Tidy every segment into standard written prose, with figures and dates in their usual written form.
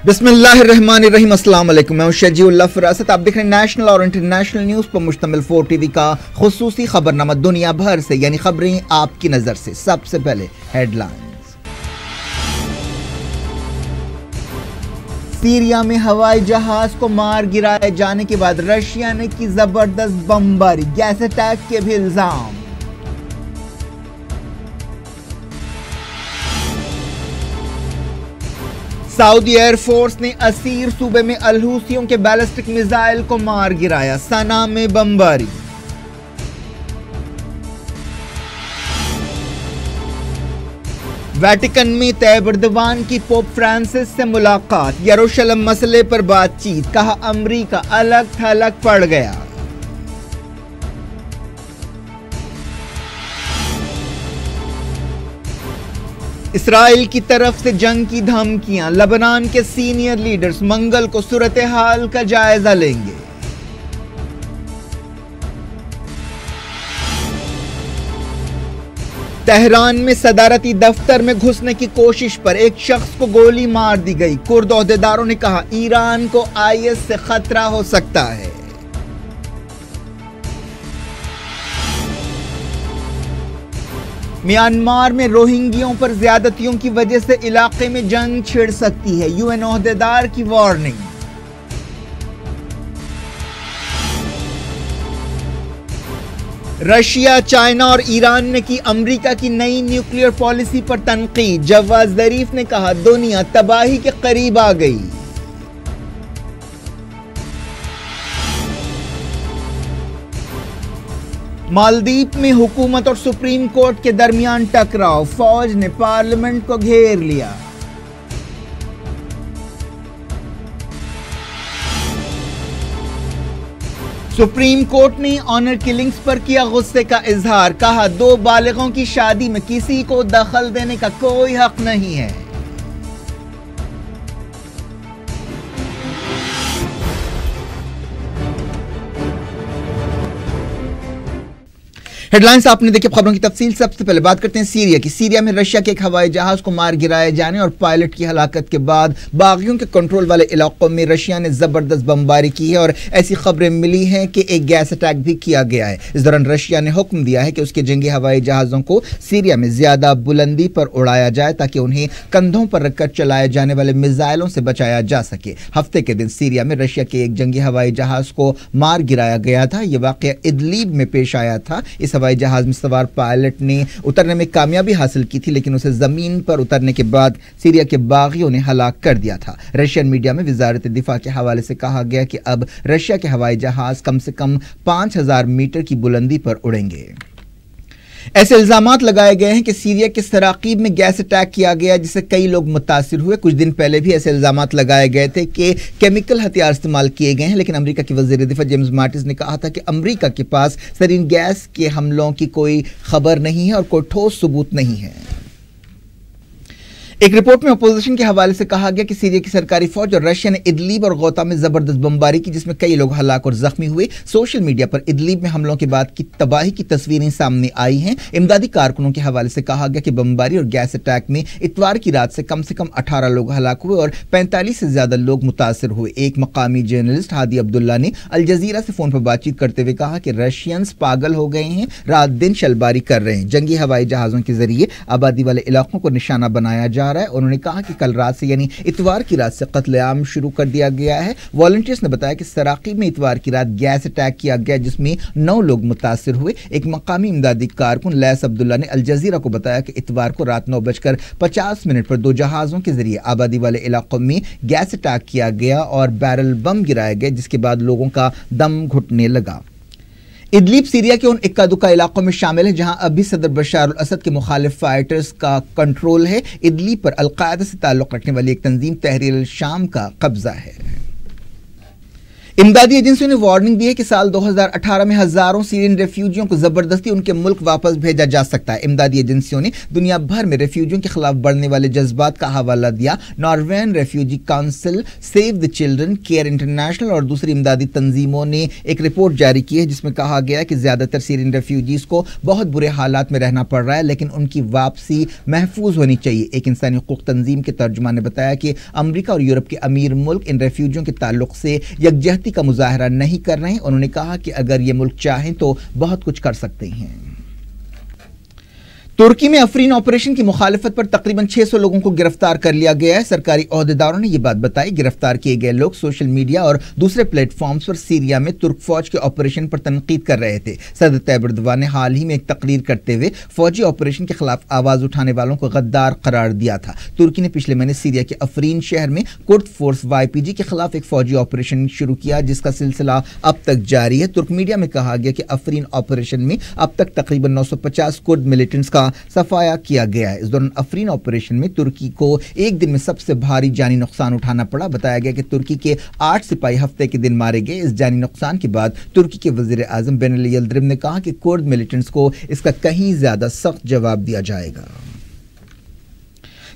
بسم اللہ الرحمن الرحیم۔ السلام علیکم، میں ہوں شجیع اللہ فراست۔ آپ دیکھ رہے ہیں نیشنل اور انٹرنیشنل نیوز پر مشتمل 4 ٹی وی کا خصوصی خبرنامہ دنیا بھر سے، یعنی خبریں آپ کی نظر سے۔ سب سے پہلے ہیڈ لائنز۔ سیریا میں ہوائی جہاز کو مار گرائے جانے کے بعد رشیا نے کی زبردست بمباری، گیس اٹیک کے بھی الزام۔ سعودی ایئر فورس نے اسیر صوبے میں الحوثیوں کے بیلسٹک میزائل کو مار گرایا، صنعاء میں بمباری۔ ویٹیکن میں طیب اردوان کی پوپ فرانسس سے ملاقات، یروشلم مسئلے پر بات چیت، کہا امریکہ الگ تھلگ پڑ گیا۔ اسرائیل کی طرف سے جنگ کی دھمکیاں، لبنان کے سینئر لیڈرز منگل کو صورتحال کا جائزہ لیں گے۔ تہران میں صدارتی دفتر میں گھسنے کی کوشش پر ایک شخص کو گولی مار دی گئی، کرد عہدیداروں نے کہا ایران کو IS سے خطرہ ہو سکتا ہے۔ میانمار میں روہنگیوں پر زیادتیوں کی وجہ سے علاقے میں جنگ چھڑ سکتی ہے، UN عہدیدار کی وارننگ۔ رشیا، چائنا اور ایران نے کی امریکہ کی نئی نیوکلیئر پالیسی پر تنقید، جواد ظریف نے کہا دنیا تباہی کے قریب آ گئی۔ مالدیپ میں حکومت اور سپریم کورٹ کے درمیان ٹکراؤ، فوج نے پارلیمنٹ کو گھیر لیا۔ سپریم کورٹ نے آنر کلنگز پر کیا غصے کا اظہار، کہا 2 بالغوں کی شادی میں کسی کو دخل دینے کا کوئی حق نہیں ہے۔ ہیڈ لائنز آپ نے دیکھی، خبروں کی تفصیل۔ سب سے پہلے بات کرتے ہیں سیریا کی۔ سیریا میں رشیا کے ایک ہوائی جہاز کو مار گرائے جانے اور پائلٹ کی ہلاکت کے بعد باغیوں کے کنٹرول والے علاقوں میں رشیا نے زبردست بمباری کی ہے اور ایسی خبریں ملی ہیں کہ ایک گیس اٹیک بھی کیا گیا ہے۔ اس دوران رشیا نے حکم دیا ہے کہ اس کے جنگی ہوائی جہازوں کو سیریا میں زیادہ بلندی پر اڑایا جائے تاکہ انہیں کندھوں پر رکھ کر چلائے جانے والے میزائلوں سے بچایا جا سکے۔ ہفتے کے دن سیریا میں رشیا کے ایک جنگی ہوائی جہاز کو مار گرایا گیا تھا۔ یہ واقعہ ادلیب میں پیش آیا تھا۔ اس ہوائی جہاز میں سوار پائلٹ نے اترنے میں کامیابی حاصل کی تھی، لیکن اسے زمین پر اترنے کے بعد سیریا کے باغیوں نے ہلاک کر دیا تھا۔ رشین میڈیا میں وزارت دفاع کے حوالے سے کہا گیا کہ اب رشیا کے ہوائی جہاز کم سے کم 5000 میٹر کی بلندی پر اڑیں گے۔ ایسے الزامات لگائے گئے ہیں کہ سیریا کے سراقیب میں گیس اٹیک کیا گیا جس سے کئی لوگ متاثر ہوئے۔ کچھ دن پہلے بھی ایسے الزامات لگائے گئے تھے کہ کیمیکل ہتھیار استعمال کیے گئے ہیں، لیکن امریکہ کے وزیر دفاع جیمز ماٹس نے کہا تھا کہ امریکہ کے پاس سرین گیس کے حملوں کی کوئی خبر نہیں ہے اور کوئی ٹھوس ثبوت نہیں ہے۔ ایک رپورٹ میں اپوزیشن کے حوالے سے کہا گیا کہ سیریا کی سرکاری فوج اور رشیا نے ادلیب اور غوطہ میں زبردست بمباری کی جس میں کئی لوگ ہلاک اور زخمی ہوئے۔ سوشل میڈیا پر ادلیب میں حملوں کے بعد کی تباہی کی تصویریں سامنے آئی ہیں۔ امدادی کارکنوں کے حوالے سے کہا گیا کہ بمباری اور گیس اٹیک میں اتوار کی رات سے کم 18 لوگ ہلاک ہوئے اور 45 سے زیادہ لوگ متاثر ہوئے۔ ایک مقامی جرنلسٹ ہادی عبداللہ نے الجزیرہ سے فون پر بات چیت کرتے ہوئے کہا کہ رشینز پاگل ہو گئے ہیں، رات دن شلباری کر رہے ہیں، جنگی ہوائی جہازوں کے ذریعے آبادی والے علاقوں کو نشانہ بنایا جا رہا ہے۔ انہوں نے کہا کہ کل رات سے یعنی اتوار کی رات سے قتل عام شروع کر دیا گیا ہے۔ والنٹیئرز نے بتایا کہ سراقیب میں اتوار کی رات گیس اٹیک کیا گیا جس میں 9 لوگ متاثر ہوئے۔ ایک مقامی امدادی کارکن لیس عبداللہ نے الجزیرہ کو بتایا کہ اتوار کو رات 9:50 پر 2 جہازوں کے ذریعے آبادی والے علاقوں میں گیس اٹیک کیا گیا اور بیرل بم گرائے گئے جس کے بعد لوگوں کا دم گھٹنے لگا۔ ادلیب سیریا کے ان اکا دکا علاقوں میں شامل ہے جہاں ابھی صدر بشار الاسد کے مخالف فائٹرز کا کنٹرول ہے۔ ادلیب پر القاعدہ سے تعلق رکھنے والی ایک تنظیم تحریر الشام کا قبضہ ہے۔ امدادی ایجنسیوں نے وارننگ دی ہے کہ سال 2018 میں ہزاروں سیرین ریفیوجیوں کو زبردستی ان کے ملک واپس بھیجا جا سکتا ہے۔ امدادی ایجنسیوں نے دنیا بھر میں ریفیوجیوں کے خلاف بڑھنے والے جذبات کا حوالہ دیا۔ ناروین refugee council, save the children, care international اور دوسری امدادی تنظیموں نے ایک رپورٹ جاری کی ہے جس میں کہا گیا ہے کہ زیادہ تر سیرین ریفیوجیز کو بہت برے حالات میں رہنا پڑ رہا ہے، لیکن ان کی واپسی محفوظ ہونی چاہیے۔ ایک انسانی حقوق تنظیم کے ترجمان نے بتایا کہ امریکہ اور یورپ کے امیر ملک ان ریفیوجیوں کے تعلق سے یکجہتی کا مظاہرہ نہیں کر رہے ہیں۔ انہوں نے کہا کہ اگر یہ ملک چاہیں تو بہت کچھ کر سکتے ہیں۔ ترکی میں افرین آپریشن کی مخالفت پر تقریباً 600 لوگوں کو گرفتار کر لیا گیا ہے۔ سرکاری عہدیداروں نے یہ بات بتائی۔ گرفتار کیے گئے لوگ سوشل میڈیا اور دوسرے پلیٹ فارمز پر سیریا میں ترک فوج کے آپریشن پر تنقید کر رہے تھے۔ صدر طیب ایردوان نے حال ہی میں ایک تقریر کرتے ہوئے فوجی آپریشن کے خلاف آواز اٹھانے والوں کو غدار قرار دیا تھا۔ ترکی نے پچھلے مہینے سیریا کے افرین شہر میں کرد فورس YPG کے خلاف ایک فوجی آپریشن شروع کیا جس کا سلسلہ اب تک جاری ہے۔ ترک میڈیا میں کہا گیا کہ افرین آپریشن میں اب تک تقریباً 950 کرد ملیٹنٹس کا صفایا کیا گیا ہے۔ اس دوران افرین آپریشن میں ترکی کو ایک دن میں سب سے بھاری جانی نقصان اٹھانا پڑا۔ بتایا گیا کہ ترکی کے 8 سپاہی ہفتے کے دن مارے گئے۔ اس جانی نقصان کے بعد ترکی کے وزیر اعظم بن علی یلدرم نے کہا کہ کرد ملیٹنٹس کو اس کا کہیں زیادہ سخت جواب دیا جائے گا۔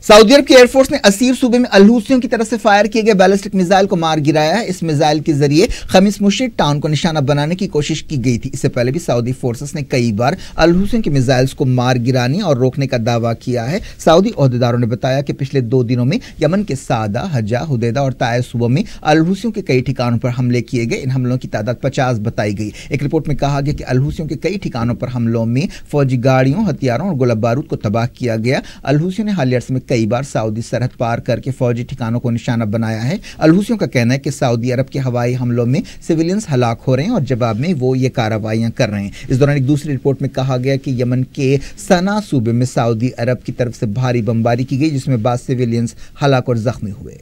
سعودی عرب کی ایئر فورس نے اسیر صوبے میں الحوثیوں کی طرف سے فائر کیے گئے بیلسٹک میزائل کو مار گرایا ہے۔ اس میزائل کے ذریعے خمیس مشیط ٹاؤن کو نشانہ بنانے کی کوشش کی گئی تھی۔ اس سے پہلے بھی سعودی فورسز نے کئی بار الحوثیوں کے میزائلز کو مار گرانے اور روکنے کا دعویٰ کیا ہے۔ سعودی عہدیداروں نے بتایا کہ پچھلے 2 دنوں میں یمن کے سعدہ، حجہ، حدیدہ اور طائف صوبوں میں الحوثیوں کے کئی ٹھکانوں پر حملے کیے گئے۔ ان حملوں کی تعداد 50 بتائی گئی۔ ایک رپورٹ میں کہا گیا کہ الحوثیوں کے کئی ٹھکانوں پر حملوں میں فوجی گاڑیوں، ہتھیاروں اور گولہ بارود کو تباہ کیا گیا۔ الحوثیوں نے حالیہ عرصے میں کئی بار سعودی سرحد پار کر کے فوجی ٹھکانوں کو نشانہ بنایا ہے۔ الحوثیوں کا کہنا ہے کہ سعودی عرب کے ہوائی حملوں میں سویلینز ہلاک ہو رہے ہیں اور جواب میں وہ یہ کارروائیاں کر رہے ہیں۔ اس دوران ایک دوسری رپورٹ میں کہا گیا کہ یمن کے صنعا صوبے میں سعودی عرب کی طرف سے بھاری بمباری کی گئی جس میں بعض سویلینز ہلاک اور زخمی ہوئے۔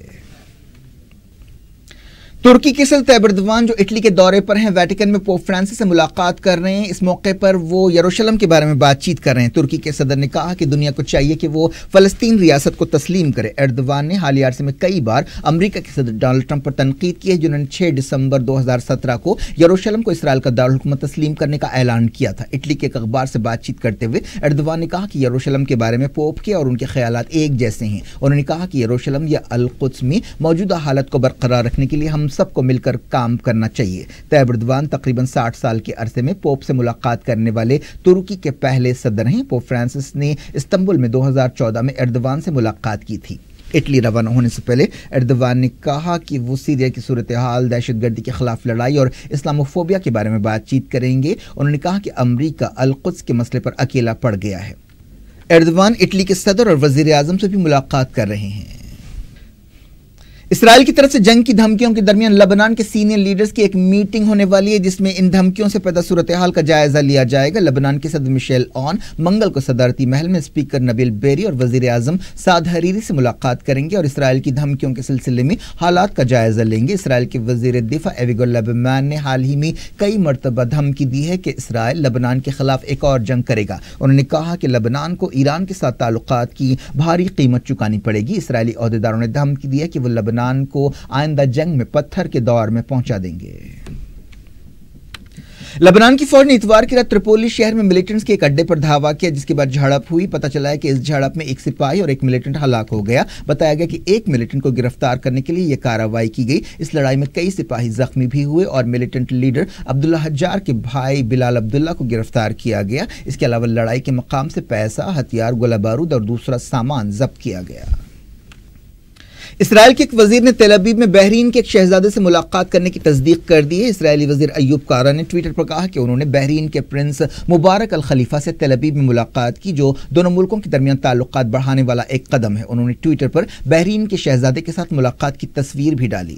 ترکی کے صدر طیب ایردوان جو اٹلی کے دورے پر ہیں، ویٹیکن میں پوپ فرانسس سے ملاقات کر رہے ہیں۔ اس موقع پر وہ یروشلم کے بارے میں بات چیت کر رہے ہیں۔ ترکی کے صدر نے کہا کہ دنیا کو چاہیے کہ وہ فلسطین ریاست کو تسلیم کرے۔ ایردوان نے حالیہ عرصے میں کئی بار امریکہ کے صدر ڈونلڈ ٹرمپ پر تنقید کی ہے جنہوں نے 6 دسمبر 2017 کو یروشلم کو اسرائیل کا دارالحکومت تسلیم کرنے کا اعلان کیا تھا۔ اٹلی کے ایک اخبار سے بات چیت کرتے ہوئے ایردوان نے کہا کہ یروشلم کے بارے میں پوپ کے اور ان کے خیالات ایک جیسے ہیں۔ انہوں نے کہا کہ یروشلم یا القدس میں موجودہ حالت کو برقرار رکھنے کے لیے ہم سب کو مل کر کام کرنا چاہیے۔ طیب ایردوان تقریباً 60 سال کے عرصے میں پوپ سے ملاقات کرنے والے ترکی کے پہلے صدر ہیں۔ پوپ فرانسس نے استنبول میں 2014 میں ایردوان سے ملاقات کی تھی۔ اٹلی روانہ ہونے سے پہلے ایردوان نے کہا کہ وہ سیریا کی صورتحال، دہشت گردی کے خلاف لڑائی اور اسلاموفوبیا کے بارے میں بات چیت کریں گے۔ انہوں نے کہا کہ امریکہ القدس کے مسئلے پر اکیلا پڑ گیا ہے۔ ایردوان اٹلی کے صدر اور وزیر اعظم سے بھی ملاقات کر رہے ہیں۔ اسرائیل کی طرف سے جنگ کی دھمکیوں کے درمیان لبنان کے سینئر لیڈرز کی ایک میٹنگ ہونے والی ہے جس میں ان دھمکیوں سے پیدا صورتحال کا جائزہ لیا جائے گا۔ لبنان کے صدر مشیل عون منگل کو صدارتی محل میں اسپیکر نبیل بیری اور وزیر اعظم سعد حریری سے ملاقات کریں گے اور اسرائیل کی دھمکیوں کے سلسلے میں حالات کا جائزہ لیں گے۔ اسرائیل کے وزیر دفاع ایویگور لیبرمان نے حال ہی میں کئی مرتبہ دھمکی دی ہے کہ اسرائیل لبنان کے خلاف ایک اور جنگ کرے گا۔ انہوں نے کہا کہ لبنان کو ایران کے ساتھ تعلقات کی بھاری قیمت چکانی پڑے گی۔ اسرائیلی عہدیداروں نے دھمکی دی ہے کہ وہ لبنان کو آئندہ جنگ میں پتھر کے دور میں پہنچا دیں گے۔ لبنان کی فوج نے اتوار کی رات ترپولی شہر میں ملیٹنٹس کے ایک اڈے پر دھاوا کیا جس کے بعد جھڑپ ہوئی۔ پتہ چلا ہے کہ اس جھڑپ میں ایک سپاہی اور ایک ملیٹنٹ ہلاک ہو گیا۔ بتایا گیا کہ ایک ملیٹنٹ کو گرفتار کرنے کے لیے یہ کارروائی کی گئی۔ اس لڑائی میں کئی سپاہی زخمی بھی ہوئے اور ملیٹنٹ لیڈر عبداللہ حجار کے بھائی بلال عبداللہ کو گرفتار کیا گیا۔ اس کے علاوہ لڑائی کے مقام سے پیسہ، ہتھیار، گولہ بارود اور دوسرا سامان ضبط کیا گیا۔ اسرائیل کے ایک وزیر نے تل ابیب میں بحرین کے ایک شہزادے سے ملاقات کرنے کی تصدیق کر دی ہے۔ اسرائیلی وزیر ایوب کارا نے ٹویٹر پر کہا کہ انہوں نے بحرین کے پرنس مبارک الخلیفہ سے تل ابیب میں ملاقات کی جو دونوں ملکوں کے درمیان تعلقات بڑھانے والا ایک قدم ہے۔ انہوں نے ٹویٹر پر بحرین کے شہزادے کے ساتھ ملاقات کی تصویر بھی ڈالی۔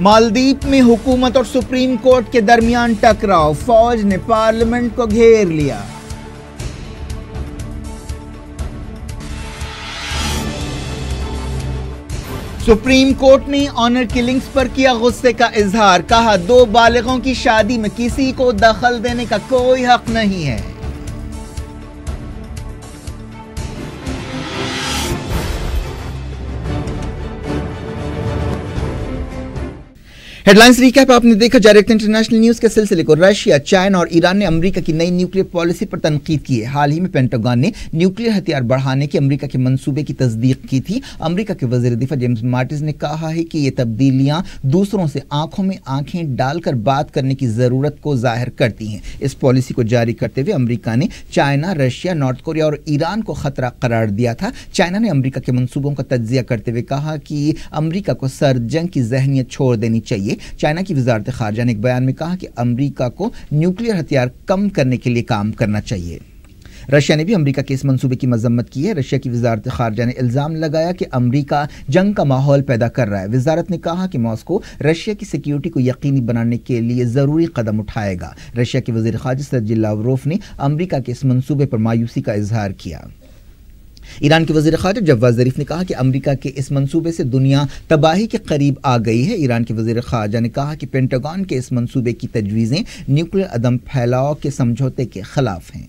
مالدیپ میں حکومت اور سپریم کورٹ کے درمیان ٹکراؤ، فوج نے پارلیمنٹ کو گھیر لیا۔ سپریم کورٹ نے آنر کلنگز پر کیا غصے کا اظہار، کہا 2 بالغوں کی شادی میں کسی کو دخل دینے کا کوئی حق نہیں ہے۔ ہیڈ لائنز ریکیپ آپ نے دیکھا۔ ڈائریکٹ انٹرنیشنل نیوز کے سلسلے کو رشیا، چائنا اور ایران نے امریکہ کی نئی نیوکلیئر پالیسی پر تنقید کی ہے۔ حال ہی میں پینٹاگن نے نیوکلیئر ہتھیار بڑھانے کے امریکہ کے منصوبے کی تصدیق کی تھی۔ امریکہ کے وزیر دفاع جیمز ماٹس نے کہا ہے کہ یہ تبدیلیاں دوسروں سے آنکھوں میں آنکھیں ڈال کر بات کرنے کی ضرورت کو ظاہر کرتی ہیں۔ اس پالیسی کو جاری کرتے ہوئے امریکہ نے چائنا، رشیا، نارتھ کوریا اور ایران کو خطرہ قرار دیا تھا۔ چائنا نے امریکہ کے منصوبوں کا تجزیہ کرتے ہوئے کہا کہ امریکہ کو سرد جنگ کی ذہنیت چھوڑ دینی چاہیے۔ چائنا کی وزارت خارجہ نے ایک بیان میں کہا کہ امریکہ کو نیوکلیئر ہتھیار کم کرنے کے لیے کام کرنا چاہیے۔ رشیا نے بھی امریکہ کے اس منصوبے کی مذمت کی ہے۔ رشیا کی وزارت خارجہ نے الزام لگایا کہ امریکہ جنگ کا ماحول پیدا کر رہا ہے۔ وزارت نے کہا کہ ماسکو رشیا کی سیکیورٹی کو یقینی بنانے کے لیے ضروری قدم اٹھائے گا۔ رشیا کے وزیر خارجہ سرجی لاوروف نے امریکہ کے اس منصوبے پر مایوسی کا اظہار کیا۔ ایران کے وزیر خارجہ جواد ظریف نے کہا کہ امریکہ کے اس منصوبے سے دنیا تباہی کے قریب آ گئی ہے۔ ایران کے وزیر خارجہ نے کہا کہ پینٹاگن کے اس منصوبے کی تجویزیں نیوکلیئر عدم پھیلاؤ کے سمجھوتے کے خلاف ہیں۔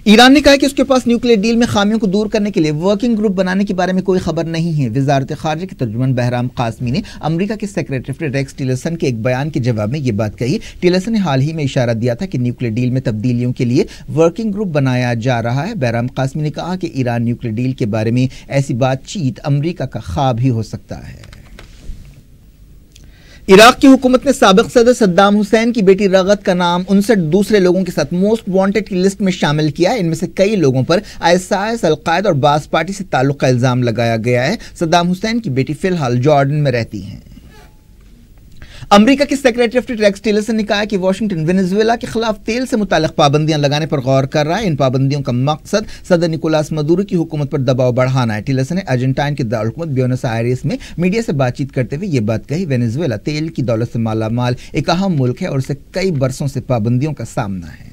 ایران نے کہا کہ اس کے پاس نیوکلیئر ڈیل میں خامیوں کو دور کرنے کے لیے ورکنگ گروپ بنانے کے بارے میں کوئی خبر نہیں ہے۔ وزارت خارجہ کے ترجمان بہرام قاسمی نے امریکہ کے سیکریٹری ریکس ٹیلرسن کے ایک بیان کے جواب میں یہ بات کہی۔ ٹیلرسن نے حال ہی میں اشارہ دیا تھا کہ نیوکلیئر ڈیل میں تبدیلیوں کے لیے ورکنگ گروپ بنایا جا رہا ہے۔ بہرام قاسمی نے کہا کہ ایران نیوکلیئر ڈیل کے بارے میں ایسی بات چیت امریکہ کا خواب ہی ہو سکتا ہے۔ عراق کی حکومت نے سابق صدر صدام حسین کی بیٹی رغد کا نام 59 دوسرے لوگوں کے ساتھ موسٹ وانٹڈ کی لسٹ میں شامل کیا ہے۔ ان میں سے کئی لوگوں پر ISIS، القاعدہ اور باس پارٹی سے تعلق کا الزام لگایا گیا ہے۔ صدام حسین کی بیٹی فی الحال جارڈن میں رہتی ہیں۔ امریکہ کے سیکریٹری ریکس ٹیلرسن نے کہا کہ واشنگٹن وینزویلا کے خلاف تیل سے متعلق پابندیاں لگانے پر غور کر رہا ہے۔ ان پابندیوں کا مقصد صدر نکولاس مدورو کی حکومت پر دباؤ بڑھانا ہے۔ ٹیلرسن نے ارجنٹائن کے دارالحکومت بیونس آئرس میں میڈیا سے بات چیت کرتے ہوئے یہ بات کہی۔ وینزویلا تیل کی دولت سے مالا مال ایک اہم ملک ہے اور اسے کئی برسوں سے پابندیوں کا سامنا ہے۔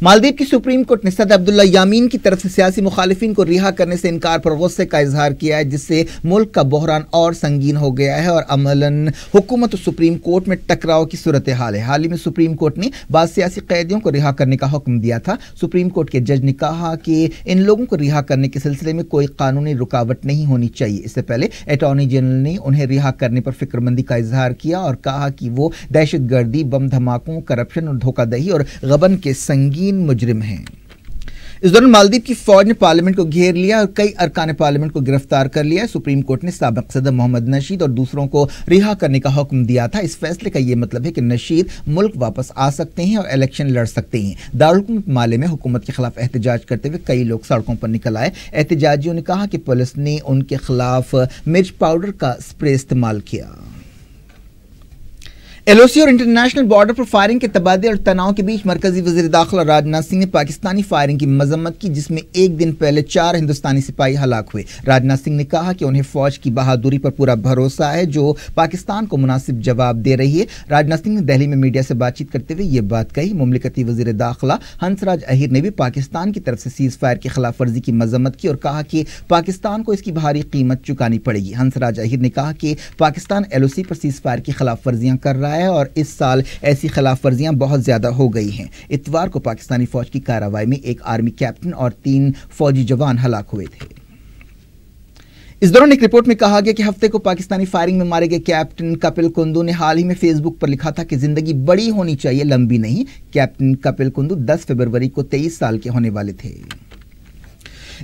مالدیپ کی سپریم کورٹ نے صدر عبداللہ یامین کی طرف سے سیاسی مخالفین کو رہا کرنے سے انکار پر غصے کا اظہار کیا ہے، جس سے ملک کا بحران اور سنگین ہو گیا ہے اور عملاً حکومت و سپریم کورٹ میں ٹکراؤ کی صورتحال ہے۔ حال ہی میں سپریم کورٹ نے بعض سیاسی قیدیوں کو رہا کرنے کا حکم دیا تھا۔ سپریم کورٹ کے جج نے کہا کہ ان لوگوں کو رہا کرنے کے سلسلے میں کوئی قانونی رکاوٹ نہیں ہونی چاہیے۔ اس سے پہلے اٹارنی جنرل نے انہیں رہا کرنے پر فکر مندی کا اظہار کیا اور کہا کہ وہ دہشت گردی، بم دھماکوں، کرپشن اور دھوکہ دہی اور غبن کے سنگین مجرم ہیں۔ اس دوران مالدیپ کی فوج نے پارلیمنٹ کو گھیر لیا اور کئی ارکان پارلیمنٹ کو گرفتار کر لیا۔ سپریم کورٹ نے سابق صدر محمد نشید اور دوسروں کو رہا کرنے کا حکم دیا تھا۔ اس فیصلے کا یہ مطلب ہے کہ نشید ملک واپس آ سکتے ہیں اور الیکشن لڑ سکتے ہیں۔ دارالحکومت مالے میں حکومت کے خلاف احتجاج کرتے ہوئے کئی لوگ سڑکوں پر نکل آئے۔ احتجاجیوں نے کہا کہ پولیس نے ان کے خلاف مرچ پاؤڈر کا اسپرے استعمال کیا۔ LOC اور انٹرنیشنل بارڈر پر فائرنگ کے تبادلے اور تناؤ کے بیچ مرکزی وزیر داخلہ راجناتھ سنگھ نے پاکستانی فائرنگ کی مذمت کی، جس میں ایک دن پہلے 4 ہندوستانی سپاہی ہلاک ہوئے۔ راجناتھ سنگھ نے کہا کہ انہیں فوج کی بہادری پر پورا بھروسہ ہے جو پاکستان کو مناسب جواب دے رہی ہے۔ راجناتھ سنگھ نے دہلی میں میڈیا سے بات چیت کرتے ہوئے یہ بات کہی۔ مملکتی وزیر داخلہ ہنس راج اہیر نے بھی پاکستان کی طرف سے سیز فائر کی خلاف ورزی کی مذمت کی اور کہا کہ پاکستان کو اس کی بھاری قیمت چکانی پڑے گی۔ ہنس راج اہیر نے کہا کہ پاکستان LOC پر سیز فائر کی خلاف ورزیاں کر رہا ہے اور اس سال ایسی خلاف ورزیاں بہت زیادہ ہو گئی ہیں۔ اتوار کو پاکستانی فوج کی کارروائی میں ایک آرمی کیپٹن اور 3 فوجی جوان ہلاک ہوئے تھے۔ اس دوران ایک رپورٹ میں کہا گیا کہ ہفتے کو پاکستانی فائرنگ میں مارے گئے کیپٹن کپل کندو نے حال ہی میں فیس بک پر لکھا تھا کہ زندگی بڑی ہونی چاہیے، لمبی نہیں۔ کیپٹن کپل کندو 10 فروری کو 23 سال کے ہونے والے تھے۔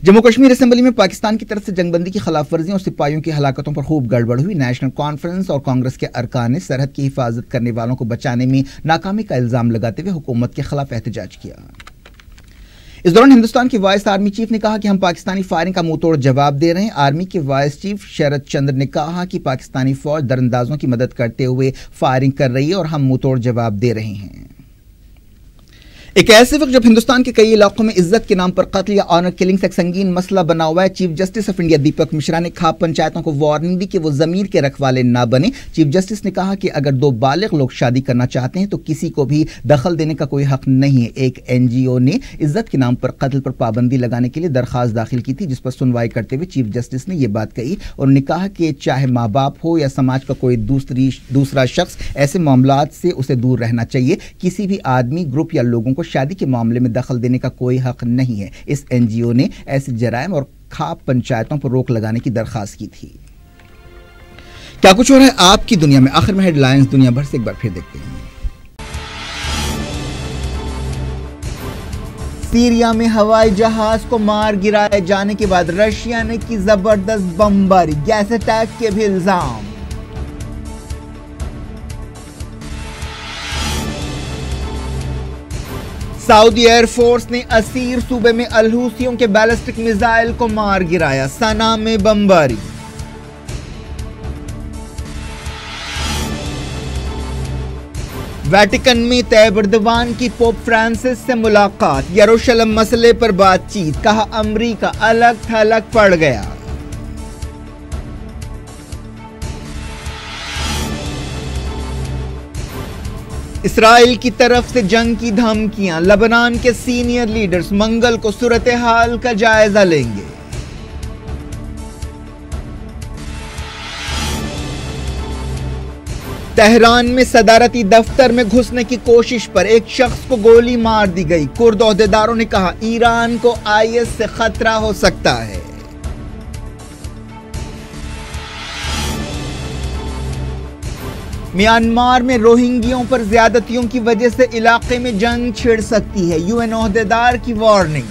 جموں کشمیر اسمبلی میں پاکستان کی طرف سے جنگ بندی کی خلاف ورزیوں اور سپاہیوں کی ہلاکتوں پر خوب گڑبڑ ہوئی۔ نیشنل کانفرنس اور کانگریس کے ارکان نے سرحد کی حفاظت کرنے والوں کو بچانے میں ناکامی کا الزام لگاتے ہوئے حکومت کے خلاف احتجاج کیا۔ اس دوران ہندوستان کے وائس آرمی چیف نے کہا کہ ہم پاکستانی فائرنگ کا منہ توڑ جواب دے رہے ہیں۔ آرمی کے وائس چیف شرد چندر نے کہا کہ پاکستانی فوج دراندازوں کی مدد کرتے ہوئے فائرنگ کر رہی ہے اور ہم منہ توڑ جواب دے رہے ہیں۔ ایک ایسے وقت جب ہندوستان کے کئی علاقوں میں عزت کے نام پر قتل یا آنر کلنگ سے ایک سنگین مسئلہ بنا ہوا ہے، chief justice of India Deepak Mishra نے کھاب پنچایتوں کو وارننگ دی کہ وہ ضمیر کے رکھوالے نہ بنے۔ چیف جسٹس نے کہا کہ اگر دو بالغ لوگ شادی کرنا چاہتے ہیں تو کسی کو بھی دخل دینے کا کوئی حق نہیں ہے۔ ایک این جی او نے عزت کے نام پر قتل پر پابندی لگانے کے لیے درخواست داخل کی تھی، جس پر سنوائی کرتے ہوئے چیف جسٹس نے یہ بات کہی اور انہوں نے کہا کہ چاہے ماں باپ ہو یا سماج کا کوئی دوسرا شخص، ایسے معاملات سے اسے دور رہنا چاہیے۔ کسی بھی آدمی، گروپ یا لوگوں کو شادی کے معاملے میں دخل دینے کا کوئی حق نہیں ہے۔ اس این جی او نے ایسے جرائم اور کھاب پنچایتوں پر روک لگانے کی درخواست کی تھی۔ کیا کچھ ہو رہا ہے آپ کی دنیا میں؟ آخر میں ہیڈ لائنز دنیا بھر سے ایک بار پھر دیکھتے ہیں۔ سیریا میں ہوائی جہاز کو مار گرائے جانے کے بعد رشیا نے کی زبردست بمباری، گیس اٹیک کے بھی الزام۔ سعودی ایئر فورس نے اسیر صوبے میں الحوثیوں کے بیلسٹک میزائل کو مار گرایا، صنعاء میں بمباری۔ ویٹیکن میں طیب اردوان کی پوپ فرانسس سے ملاقات، یروشلم مسئلے پر بات چیت، کہا امریکہ الگ تھلگ پڑ گیا۔ اسرائیل کی طرف سے جنگ کی دھمکیاں، لبنان کے سینئر لیڈرز منگل کو صورتحال کا جائزہ لیں گے۔ تہران میں صدارتی دفتر میں گھسنے کی کوشش پر ایک شخص کو گولی مار دی گئی، کرد عہدیداروں نے کہا ایران کو آئی ایس سے خطرہ ہو سکتا ہے۔ میانمار میں روہنگیوں پر زیادتیوں کی وجہ سے علاقے میں جنگ چھڑ سکتی ہے، یو این عہدیدار کی وارننگ۔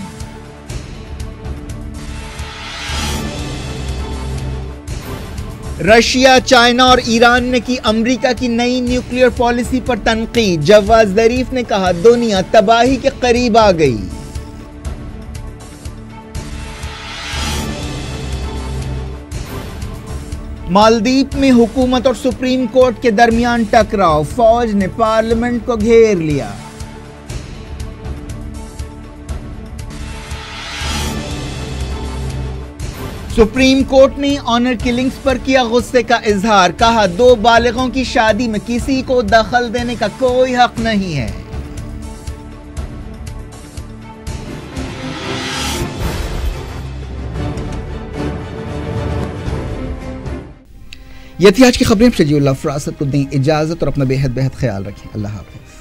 رشیا، چائنا اور ایران نے کی امریکہ کی نئی نیوکلیئر پالیسی پر تنقید، جواز ظریف نے کہا دنیا تباہی کے قریب آ گئی۔ مالدیپ میں حکومت اور سپریم کورٹ کے درمیان ٹکراؤ، فوج نے پارلیمنٹ کو گھیر لیا۔ سپریم کورٹ نے آنر کلنگز پر کیا غصے کا اظہار، کہا دو بالغوں کی شادی میں کسی کو دخل دینے کا کوئی حق نہیں ہے۔ یہ تھی آج کی خبریں۔ شجیع اللہ فراست کو دیں اجازت اور اپنا بے حد خیال رکھیں۔ اللہ حافظ۔